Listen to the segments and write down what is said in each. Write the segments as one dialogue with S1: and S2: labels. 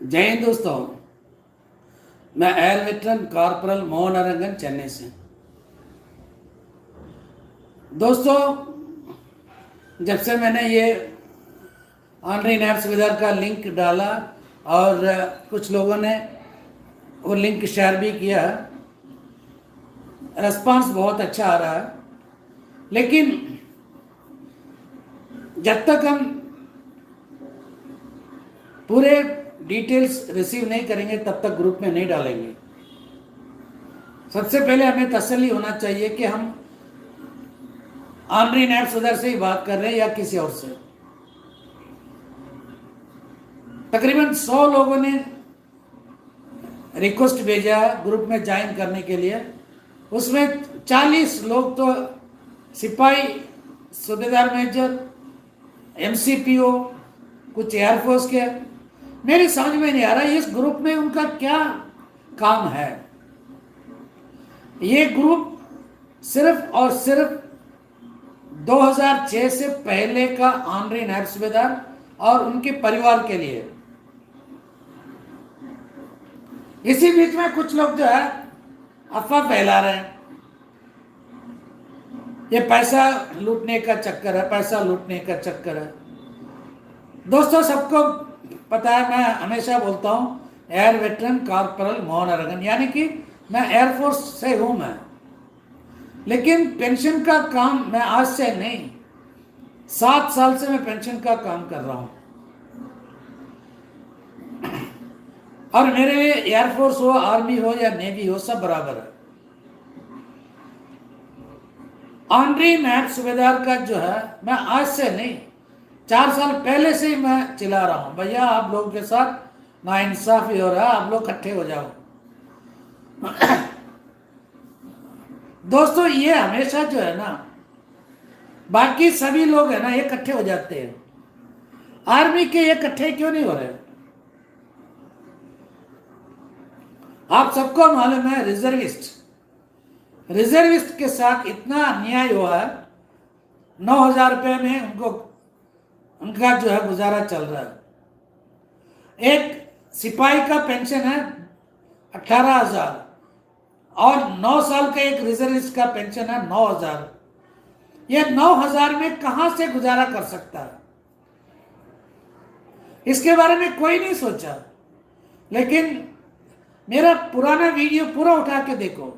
S1: जय हिंद दोस्तों। मैं air veteran corporal Mohan Arangan Chennai से। दोस्तों, जब से मैंने ये ऑनरी नैब सुविधा का लिंक डाला और कुछ लोगों ने वो लिंक शेयर भी किया, रिस्पांस बहुत अच्छा आ रहा है। लेकिन जब तक हम पूरे डिटेल्स रिसीव नहीं करेंगे तब तक ग्रुप में नहीं डालेंगे। सबसे पहले हमें तसल्ली होना चाहिए कि हम ऑनरी नैब सुविधा से ही बात कर रहे हैं या किसी और से। तकरीबन 100 लोगों ने रिक्वेस्ट भेजा ग्रुप में ज्वाइन करने के लिए। उसमें 40 लोग तो सिपाही, सूबेदार मेजर, एमसीपीओ, कुछ एयरफोर्स के। मेरी समझ में नहीं आ रहा इस ग्रुप में उनका क्या काम है। ये ग्रुप सिर्फ और सिर्फ 2006 से पहले का ऑनरी नायब सूबेदार और उनके परिवार के लिए। इसी बीच में कुछ लोग जो है अफवाह फैला रहे हैं, ये पैसा लूटने का चक्कर है, पैसा लूटने का चक्कर है। दोस्तों, सबको पता है, मैं हमेशा बोलता हूं एयर वेटरन कॉर्पोरल मोहन अरंगन, यानी कि मैं एयरफोर्स से हूं मैं। लेकिन पेंशन का काम मैं आज से नहीं, 7 साल से मैं पेंशन का काम कर रहा हूं। और मेरे लिए एयरफोर्स हो, आर्मी हो या नेवी हो, सब बराबर है। ऑनरी नायब सूबेदार का जो है, मैं आज से नहीं 4 साल पहले से ही मैं चिल्ला रहा हूं, भैया आप लोगों के साथ नाइंसाफी हो रहा है, आप लोग इकट्ठे हो जाओ। दोस्तों, ये हमेशा जो है ना, बाकी सभी लोग है ना, ये इकट्ठे हो जाते हैं। आर्मी के ये इकट्ठे क्यों नहीं हो रहे? आप सबको मालूम है रिजर्विस्ट के साथ इतना अन्याय हुआ है। 9,000 रुपये में उनका जो है गुजारा चल रहा है। एक सिपाही का पेंशन है 18,000 और 9 साल का एक रिजर्विस्ट का पेंशन है 9,000। ये 9,000 में कहां से गुजारा कर सकता है? इसके बारे में कोई नहीं सोचा। लेकिन मेरा पुराना वीडियो पूरा उठा के देखो,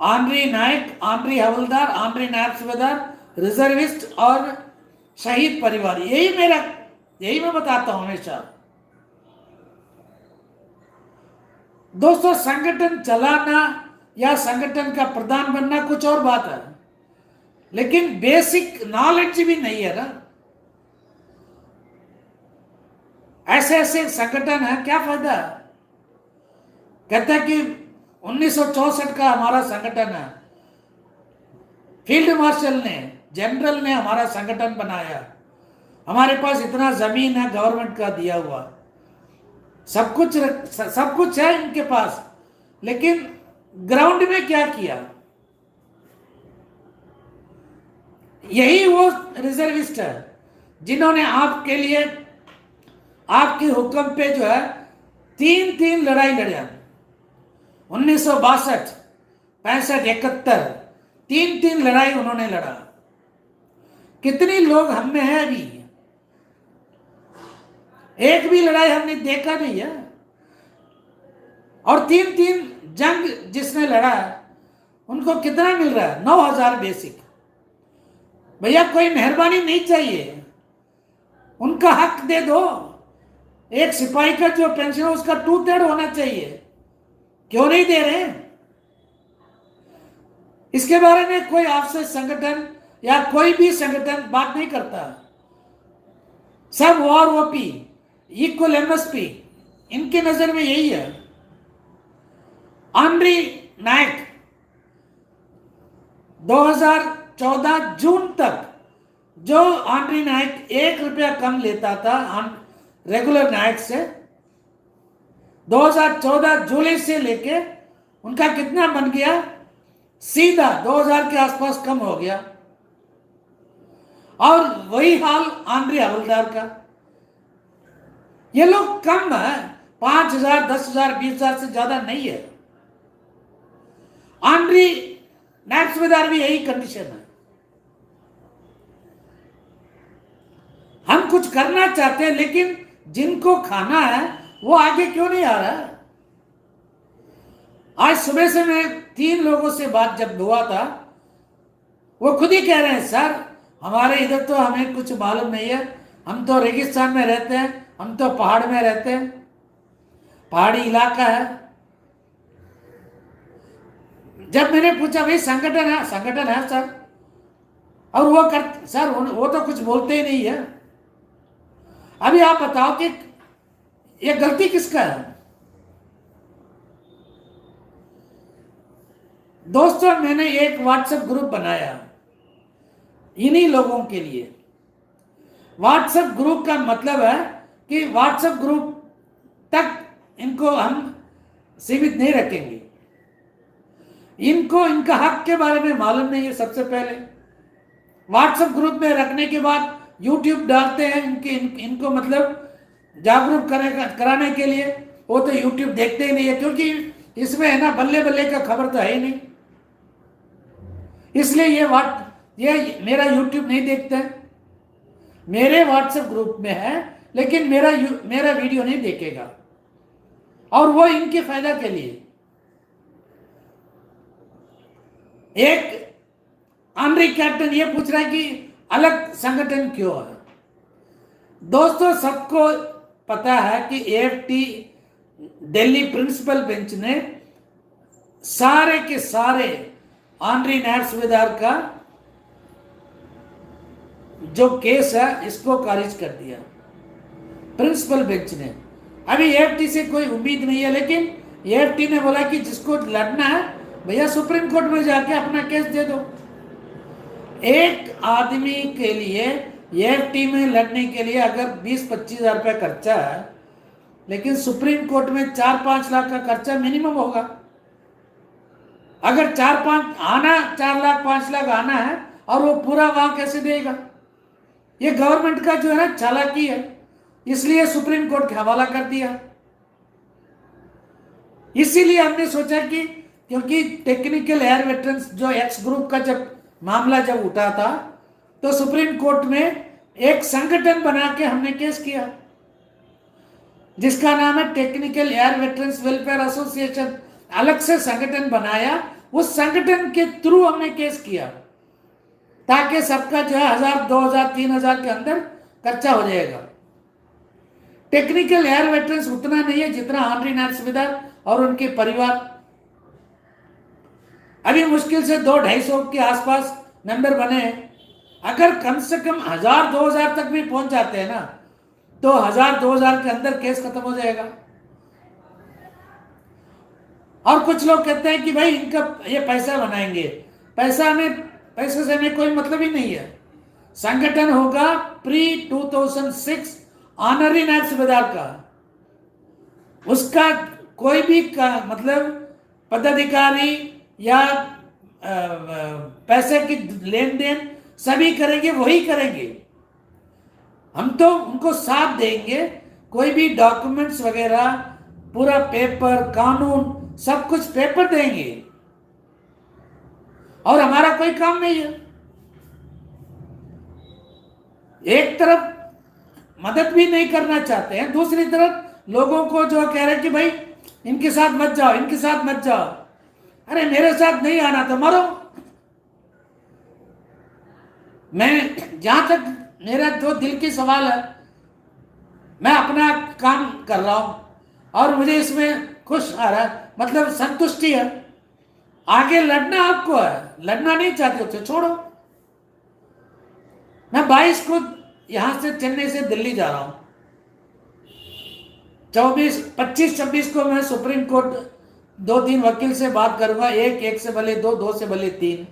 S1: ऑनरी नायक, ऑनरी हवलदार, ऑनरी नायब सूबेदार, रिजर्विस्ट और शहीद परिवार, यही मैं बताता हूं हमेशा। दोस्तों, संगठन चलाना या संगठन का प्रधान बनना कुछ और बात है, लेकिन बेसिक नॉलेज भी नहीं है ना। ऐसे ऐसे संगठन है, क्या फायदा? कहते हैं कि 1964 का हमारा संगठन है, फील्ड मार्शल ने, जनरल ने हमारा संगठन बनाया, हमारे पास इतना जमीन है गवर्नमेंट का दिया हुआ, सब कुछ है इनके पास। लेकिन ग्राउंड में क्या किया? यही वो रिजर्विस्ट है जिन्होंने आपके लिए, आपके हुक्म पे जो है 3 लड़ाई लड़ा। 1962, 65, 71, 3 लड़ाई उन्होंने लड़ा। कितनी लोग हम में है अभी? एक भी लड़ाई हमने देखा नहीं है। और 3 जंग जिसने लड़ा है उनको कितना मिल रहा है? 9,000 बेसिक। भैया, कोई मेहरबानी नहीं चाहिए, उनका हक दे दो। एक सिपाही का जो पेंशन है उसका 2/3 होना चाहिए, क्यों नहीं दे रहे? इसके बारे में कोई आपसे संगठन या कोई भी संगठन बात नहीं करता। सब वॉर ओपी इक्वल एमएसपी, इनके नजर में यही है। ऑनरी नायक 2014 जून तक जो ऑनरी नायक 1 रुपया कम लेता था रेगुलर नायक से, 2014 जुलाई से लेके उनका कितना बन गया? सीधा 2,000 के आसपास कम हो गया। और वही हाल ऑनरी हवलदार का। ये लोग कम है, 5,000, 10,000, 20,000 से ज्यादा नहीं है। आंद्री नैप्सविदार भी यही कंडीशन है। हम कुछ करना चाहते हैं, लेकिन जिनको खाना है वो आगे क्यों नहीं आ रहा है? आज सुबह से मैं 3 लोगों से बात जब हुआ था, वो खुद ही कह रहे हैं, सर हमारे इधर तो हमें कुछ मालूम नहीं है, हम तो रेगिस्तान में रहते हैं, हम तो पहाड़ में रहते हैं, पहाड़ी इलाका है। जब मैंने पूछा भाई संगठन है, संगठन है सर, और वो कर सर वो तो कुछ बोलते ही नहीं है। अभी आप बताओ कि ये गलती किसका है? दोस्तों, मैंने एक व्हाट्सएप ग्रुप बनाया इन्हीं लोगों के लिए। व्हाट्सएप ग्रुप का मतलब है कि व्हाट्सएप ग्रुप तक इनको हम सीमित नहीं रखेंगे। इनको इनका हक के बारे में मालूम नहीं है। सबसे पहले व्हाट्सएप ग्रुप में रखने के बाद यूट्यूब डालते हैं इनको मतलब जागरूक कराने के लिए। वो तो यूट्यूब देखते ही नहीं है, क्योंकि इसमें है ना बल्ले बल्ले का खबर तो है ही नहीं, इसलिए ये मेरा यूट्यूब नहीं देखते हैं। मेरे व्हाट्सएप ग्रुप में है, लेकिन मेरा वीडियो नहीं देखेगा, और वो इनके फायदा के लिए। एक आंद्री कैप्टन ये पूछ रहा है कि अलग संगठन क्यों है? दोस्तों, सबको पता है कि एएफटी दिल्ली प्रिंसिपल बेंच ने सारे के सारे आंद्री नैप्सविदार का जो केस है इसको खारिज कर दिया प्रिंसिपल बेंच ने। अभी एएफटी से कोई उम्मीद नहीं है, लेकिन एएफटी ने बोला कि जिसको लड़ना है भैया सुप्रीम कोर्ट में जाके अपना केस दे दो। एक आदमी के लिए एएफटी में लड़ने के लिए अगर 20-25 हजार रुपया खर्चा है, लेकिन सुप्रीम कोर्ट में 4-5 लाख का खर्चा मिनिमम होगा। अगर 4 लाख 5 लाख आना है, और वो पूरा वहां कैसे देगा? ये गवर्नमेंट का जो है ना चालाकी है, इसलिए सुप्रीम कोर्ट के हवाला कर दिया। इसीलिए हमने सोचा कि क्योंकि टेक्निकल एयर वेटरन्स जो एक्स ग्रुप का जब मामला जब उठा था, तो सुप्रीम कोर्ट में एक संगठन बना के हमने केस किया, जिसका नाम है technical air veterans welfare association. अलग से संगठन बनाया, उस संगठन के थ्रू हमने केस किया, ताकि सबका जो है 1,000, 2,000, 3,000 के अंदर खर्चा हो जाएगा। टेक्निकल एयर वेटरन्स उतना नहीं है जितना आंद्री नैप्सविदार और उनके परिवार। अभी मुश्किल से 200-250 के आसपास मेंबर बने हैं। अगर कम से कम 1,000-2,000 तक भी पहुंच जाते हैं ना, तो 1,000-2,000 के अंदर केस खत्म हो जाएगा। और कुछ लोग कहते हैं कि भाई इनका ये पैसा बनाएंगे। पैसे से हमें कोई मतलब ही नहीं है। संगठन होगा प्री 2006 आंद्री नैप्सविदार का, उसका कोई भी मतलब पदाधिकारी या पैसे की लेन देन सभी करेंगे, वही करेंगे। हम तो उनको साथ देंगे, कोई भी डॉक्यूमेंट्स वगैरह पूरा पेपर कानून सब कुछ पेपर देंगे, और हमारा कोई काम नहीं है। एक तरफ मदद भी नहीं करना चाहते हैं, दूसरी तरफ लोगों को जो कह रहे हैं कि भाई इनके साथ मत जाओ, इनके साथ मत जाओ। अरे मेरे साथ नहीं आना तो मरो। मैं जहां तक मेरा जो दिल की सवाल है, मैं अपना काम कर रहा हूं और मुझे इसमें खुश आ रहा है, मतलब संतुष्टि है। आगे लड़ना आपको है, लड़ना नहीं चाहते हो तो छोड़ो। मैं 22 को यहां से चेन्नई से दिल्ली जा रहा हूं। 25-26 को मैं सुप्रीम कोर्ट 2-3 वकील से बात करूंगा, एक से भले 2 से भले 3,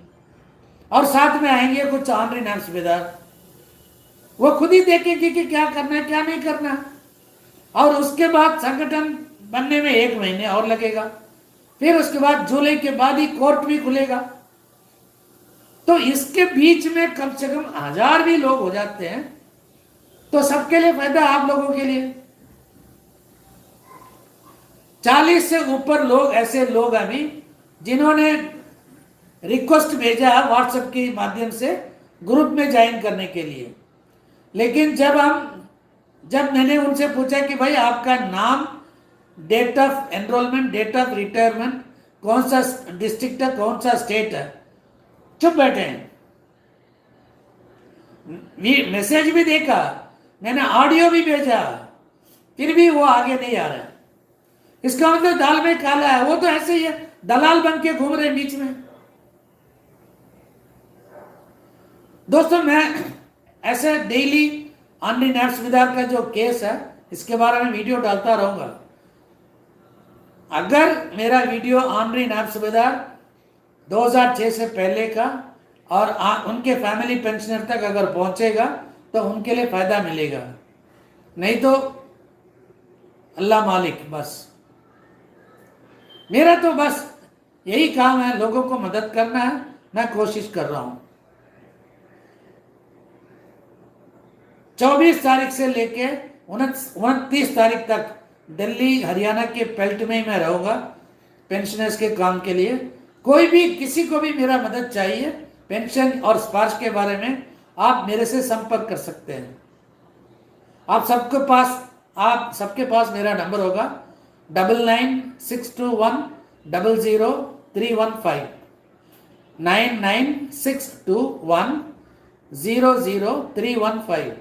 S1: और साथ में आएंगे कुछ आंद्री नैप्सविदार। वो खुद ही देखेंगे कि क्या करना है क्या नहीं करना, और उसके बाद संगठन बनने में 1 महीने और लगेगा। फिर उसके बाद जुलाई के बाद ही कोर्ट भी खुलेगा। तो इसके बीच में कम से कम 1,000 भी लोग हो जाते हैं तो सबके लिए फायदा, आप लोगों के लिए। 40 से ऊपर लोग, ऐसे लोग अभी जिन्होंने रिक्वेस्ट भेजा है व्हाट्सएप के माध्यम से ग्रुप में ज्वाइन करने के लिए। लेकिन जब मैंने उनसे पूछा कि भाई आपका नाम, date of enrolment, date of retirement, कौन सा डिस्ट्रिक्ट है, कौन सा स्टेट है, चुप बैठे हैं। मैसेज भी देखा, मैंने ऑडियो भी भेजा, फिर भी वो आगे नहीं आ रहा है। इसका मतलब दाल में काला है। वो तो ऐसे ही है, दलाल बन के घूम रहे बीच में। दोस्तों, मैं ऐसे डेली ऑनरी नैब सुविधार का जो केस है, इसके बारे में वीडियो डालता रहूंगा। अगर मेरा वीडियो ऑनरी नैब सुविधार 2006 से पहले का और उनके फैमिली पेंशनर तक अगर पहुंचेगा तो उनके लिए फायदा मिलेगा, नहीं तो अल्लाह मालिक। बस मेरा तो बस यही काम है, लोगों को मदद करना है। मैं कोशिश कर रहा हूं। 24 तारीख से लेके 29 तारीख तक दिल्ली हरियाणा के बेल्ट में ही मैं रहूंगा पेंशनर्स के काम के लिए। कोई भी, किसी को भी मेरा मदद चाहिए पेंशन और स्पार्श के बारे में, आप मेरे से संपर्क कर सकते हैं। आप सबके पास मेरा नंबर होगा 9962100315, 9962100315।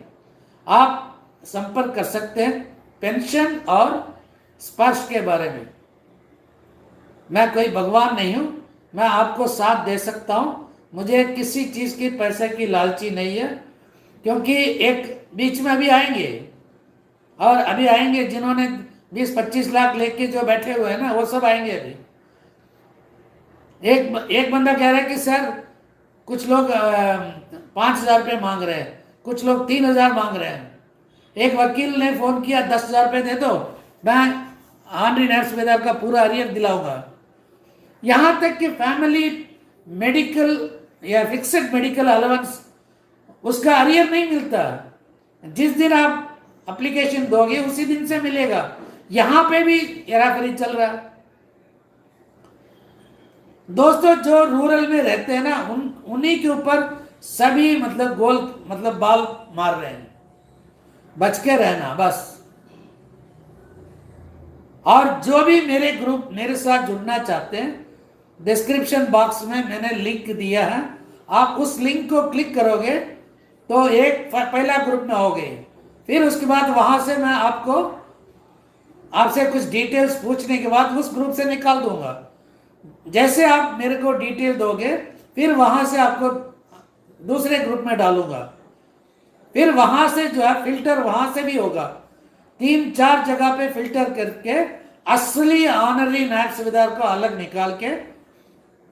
S1: आप संपर्क कर सकते हैं पेंशन और स्पर्श के बारे में। मैं कोई भगवान नहीं हूं, मैं आपको साथ दे सकता हूं। मुझे किसी चीज की, पैसे की लालची नहीं है, क्योंकि एक बीच में अभी आएंगे, और अभी आएंगे जिन्होंने 20-25 लाख लेके जो बैठे हुए हैं ना, वो सब आएंगे अभी। एक बंदा कह रहा है कि सर कुछ लोग 5,000 रुपये मांग रहे हैं, कुछ लोग 3,000 मांग रहे हैं। एक वकील ने फोन किया 10,000 रुपये दे दो, मैं ऑनरी नैब सुविधा का पूरा अरियर दिलाऊंगा। यहां तक कि फैमिली मेडिकल या फिक्स्ड मेडिकल अलाउंस, उसका अरियर नहीं मिलता। जिस दिन आप एप्लीकेशन दोगे उसी दिन से मिलेगा। यहां पे भी हेराफेरी चल रहा है। दोस्तों, जो रूरल में रहते हैं ना, उन्हीं के ऊपर सभी बाल मार रहे हैं। बच के रहना बस। और जो भी मेरे साथ जुड़ना चाहते हैं, डिस्क्रिप्शन बॉक्स में मैंने लिंक दिया है। आप उस लिंक को क्लिक करोगे तो एक पहला ग्रुप में होगे। फिर उसके बाद वहां से मैं आपसे कुछ डिटेल्स पूछने के बाद उस ग्रुप से निकाल दूंगा। जैसे आप मेरे को डिटेल दोगे, फिर वहां से आपको दूसरे ग्रुप में डालूंगा। फिर वहां से जो है फिल्टर वहां से भी होगा। 3-4 जगह पे फिल्टर करके असली ऑनरी नैब सुविधा को अलग निकाल के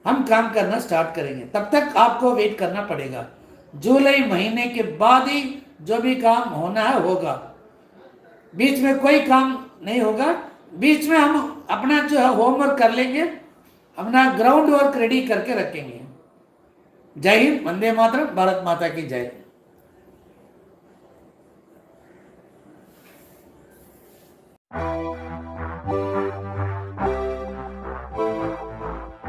S1: हम काम करना स्टार्ट करेंगे। तब तक आपको वेट करना पड़ेगा। जुलाई महीने के बाद ही जो भी काम होना है होगा। बीच में कोई काम नहीं होगा। बीच में हम अपना जो है होमवर्क कर लेंगे, अपना ग्राउंड वर्क रेडी करके रखेंगे। जय हिंद, वंदे मातरम, भारत माता की जय।